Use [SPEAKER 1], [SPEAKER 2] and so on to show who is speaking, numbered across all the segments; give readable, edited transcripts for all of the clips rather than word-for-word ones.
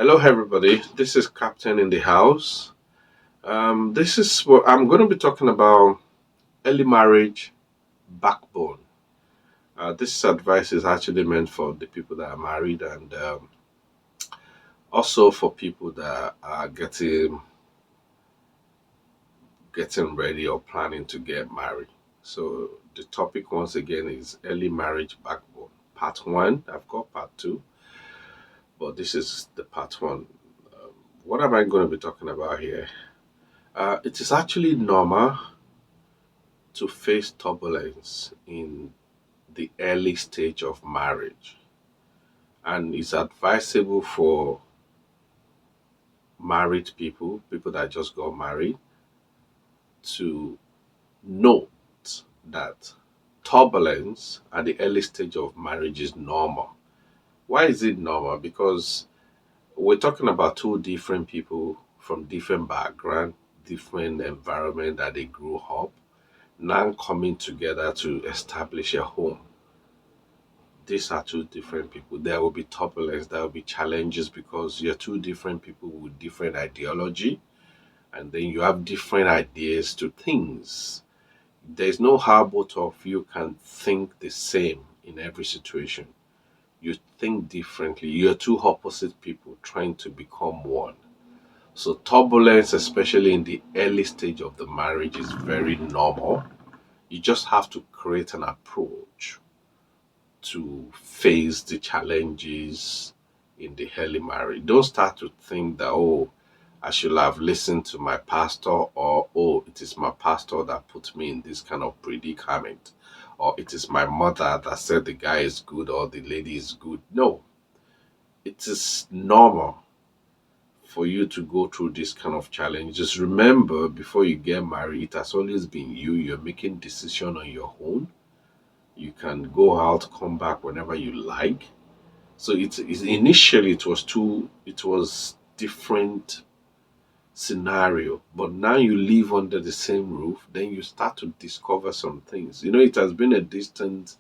[SPEAKER 1] Hello, everybody. This is Captain in the house. This is what I'm going to be talking about: early marriage backbone. This advice is actually meant for the people that are married and also for people that are getting ready or planning to get married. So the topic once again is early marriage backbone. Part one. I've got part two, but this is the part one. What am I going to be talking about here? It is actually normal to face turbulence in the early stage of marriage, and it's advisable for married people that just got married, to note that turbulence at the early stage of marriage is normal. Why is it normal? Because we're talking about two different people from different background, different environment that they grew up, now coming together to establish a home. These are two different people. There will be turbulence, there will be challenges because you're two different people with different ideology, and then you have different ideas to things. There's no how both of you can think the same in every situation. You think differently. You're two opposite people trying to become one. So turbulence, especially in the early stage of the marriage, is very normal. You just have to create an approach to face the challenges in the early marriage. Don't start to think that, oh, I should have listened to my pastor, or oh, it is my pastor that put me in this kind of predicament, or it is my mother that said the guy is good or the lady is good. No, it is normal for you to go through this kind of challenge. Just remember, before you get married, it has always been you. You're making decision on your own. You can go out, come back whenever you like. So it's initially it was different scenario, but now you live under the same roof, then you start to discover some things. You know, it has been a distant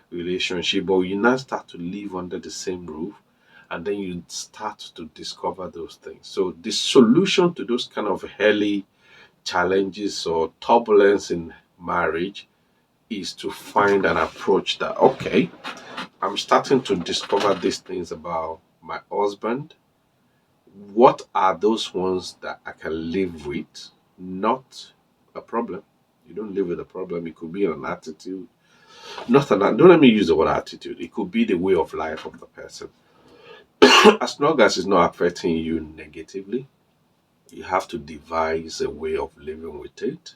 [SPEAKER 1] relationship, but you now start to live under the same roof, and then you start to discover those things. So the solution to those kind of early challenges or turbulence in marriage is to find an approach that, okay, I'm starting to discover these things about my husband. What are those ones that I can live with? Not a problem. You don't live with a problem. It could be an attitude. Not an Don't let me use the word attitude. It could be the way of life of the person. As long as it's not affecting you negatively, you have to devise a way of living with it.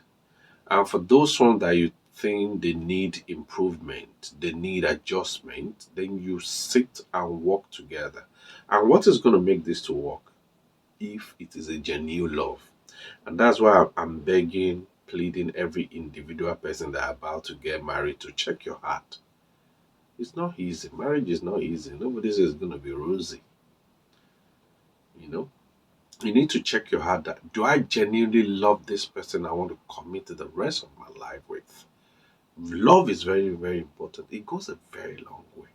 [SPEAKER 1] And for those ones that you think they need improvement, they need adjustment, then you sit and work together. And what is going to make this to work? If it is a genuine love. And that's why I'm begging, pleading every individual person that are about to get married to check your heart. It's not easy. Marriage is not easy. Nobody says it's going to be rosy. You know, you need to check your heart that, do I genuinely love this person I want to commit to the rest of my life with? Love is very, very important. It goes a very long way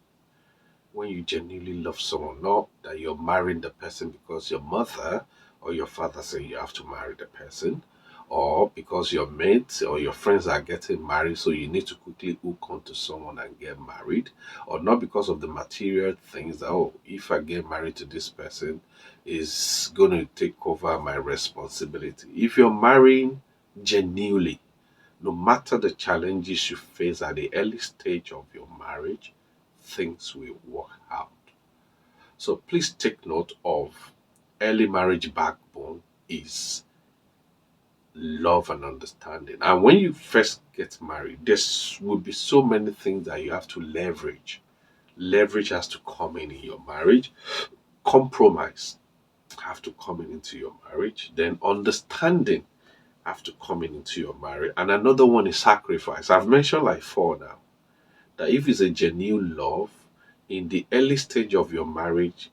[SPEAKER 1] when you genuinely love someone, not that you're marrying the person because your mother or your father say you have to marry the person, or because your mates or your friends are getting married, so you need to quickly hook onto someone and get married, or not because of the material things that, oh, if I get married to this person, is going to take over my responsibility. If you're marrying genuinely, no matter the challenges you face at the early stage of your marriage, things will work out. So please take note of early marriage backbone is love and understanding. And when you first get married, there will be so many things that you have to leverage. Leverage has to come in your marriage. Compromise have to come into your marriage. Then understanding have to come into your marriage. And another one is sacrifice. I've mentioned like four now. That if it's a genuine love, in the early stage of your marriage,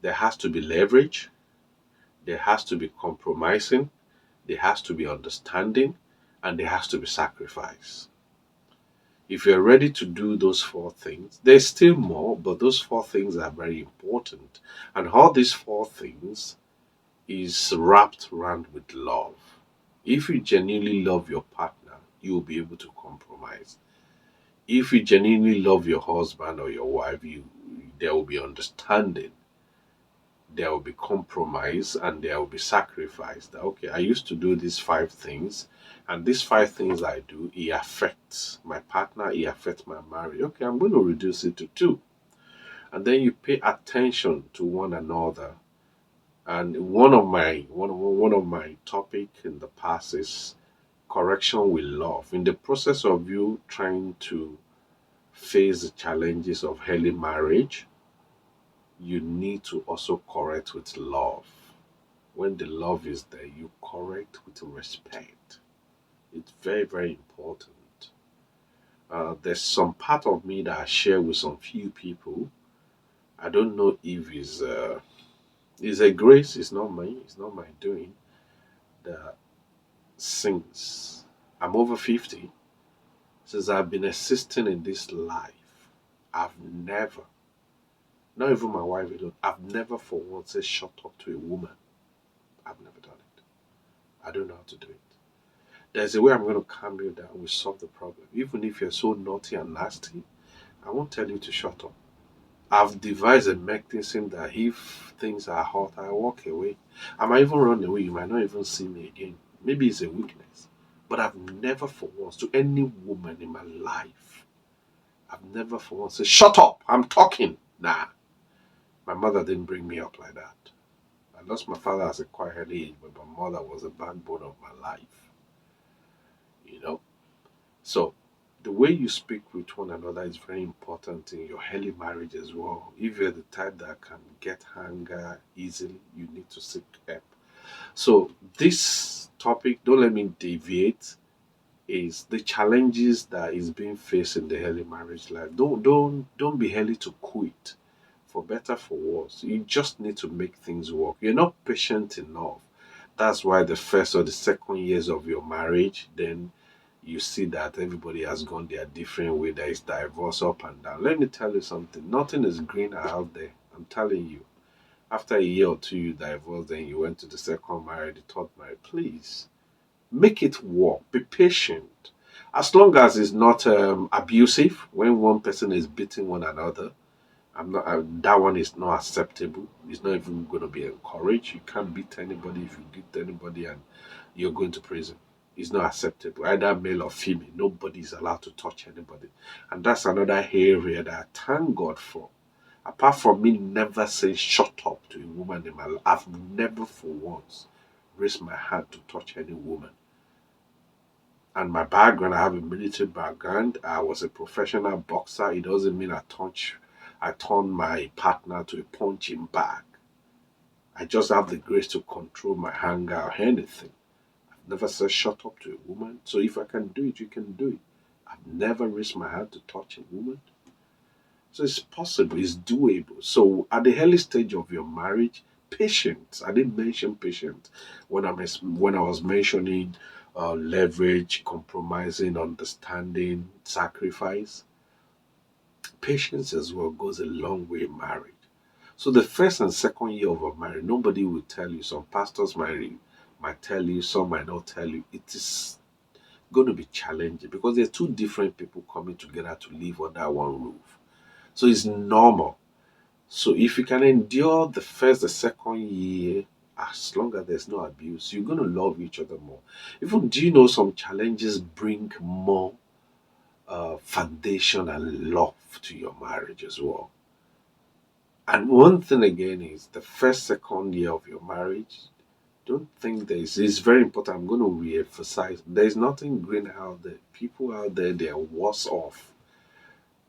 [SPEAKER 1] there has to be leverage, there has to be compromising, there has to be understanding, and there has to be sacrifice. If you're ready to do those four things, there's still more, but those four things are very important. And all these four things is wrapped around with love. If you genuinely love your partner, you will be able to compromise. If you genuinely love your husband or your wife, there will be understanding, there will be compromise, and there will be sacrifice. That okay, I used to do these five things, and these five things I do, it affects my partner, it affects my marriage. Okay, I'm going to reduce it to two. And then you pay attention to one another. And one of my topic in the past is correction with love. In the process of you trying to face the challenges of early marriage, you need to also correct with love. When the love is there, you correct with respect. It's very, very important. There's some part of me that I share with some few people. I don't know if it's a grace. It's not mine. It's not my doing. That since I'm over 50, since I've been assisting in this life, I've never, not even my wife alone, I've never for once said shut up to a woman. I've never done it. I don't know how to do it. There's a way I'm going to calm you down. We solve the problem. Even if you're so naughty and nasty, I won't tell you to shut up. I've devised a mechanism that if things are hot, I walk away. I might even run away. You might not even see me again. Maybe it's a weakness. But I've never for once, to any woman in my life, I've never for once said, shut up, I'm talking. Nah, my mother didn't bring me up like that. I lost my father at a quite early age, but my mother was the backbone of my life. You know? So the way you speak with one another is very important in your early marriage as well. If you're the type that can get anger easily, you need to seek help. So this topic, don't let me deviate, is the challenges that is being faced in the early marriage life. Don't be early to quit. For better for worse. You just need to make things work. You're not patient enough. That's why the first or the second years of your marriage, then you see that everybody has gone their different way. There is divorce up and down. Let me tell you something. Nothing is greener out there. I'm telling you. After a year or two, you divorced, then you went to the second marriage, the third marriage. Please make it work. Be patient. As long as it's not abusive, when one person is beating one another, that one is not acceptable. It's not even going to be encouraged. You can't beat anybody if you beat anybody and you're going to prison. It's not acceptable, either male or female. Nobody is allowed to touch anybody. And that's another area that I thank God for. Apart from me never saying shut up to a woman in my life, I've never for once raised my hand to touch any woman. And my background, I have a military background. I was a professional boxer. It doesn't mean I turn my partner to a punching bag. I just have the grace to control my anger or anything. I've never said shut up to a woman. So if I can do it, you can do it. I've never raised my hand to touch a woman. So it's possible, it's doable. So at the early stage of your marriage, patience. I didn't mention patience when I was mentioning leverage, compromising, understanding, sacrifice. Patience as well goes a long way in marriage. So the first and second year of a marriage, nobody will tell you. Some pastors might tell you, some might not tell you. It is going to be challenging because there are two different people coming together to live under one roof. So it's normal. So if you can endure the first, the second year, as long as there's no abuse, you're going to love each other more. Even do you know some challenges bring more foundation and love to your marriage as well? And one thing again is the first, second year of your marriage, don't think it's very important. I'm going to re-emphasize there's nothing green out there. People out there, they're worse off.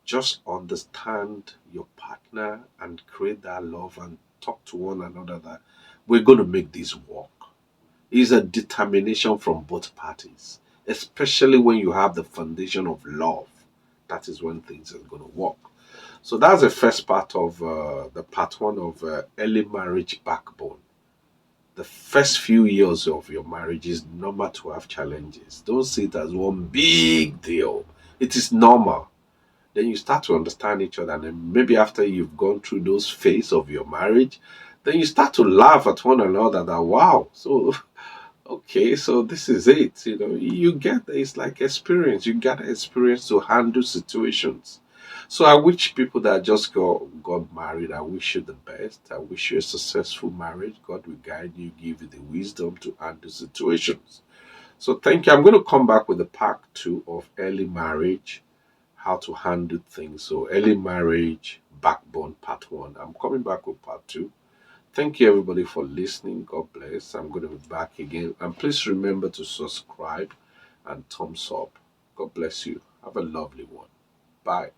[SPEAKER 1] Just understand your partner and create that love and talk to one another that we're going to make this work. It's a determination from both parties, especially when you have the foundation of love. That is when things are going to work. So that's the first part of the part one of early marriage backbone. The first few years of your marriage is normal to have challenges. Don't see it as one big deal. It is normal. Then you start to understand each other. And then maybe after you've gone through those phases of your marriage, then you start to laugh at one another that, wow, so, okay, so this is it. You get, it's like experience. You get experience to handle situations. So I wish people that just got married, I wish you the best. I wish you a successful marriage. God will guide you, give you the wisdom to handle situations. So thank you. I'm going to come back with the part 2 of early marriage, how to handle things. So early marriage, backbone, part 1. I'm coming back with part 2. Thank you everybody for listening. God bless. I'm going to be back again. And please remember to subscribe and thumbs up. God bless you. Have a lovely one. Bye.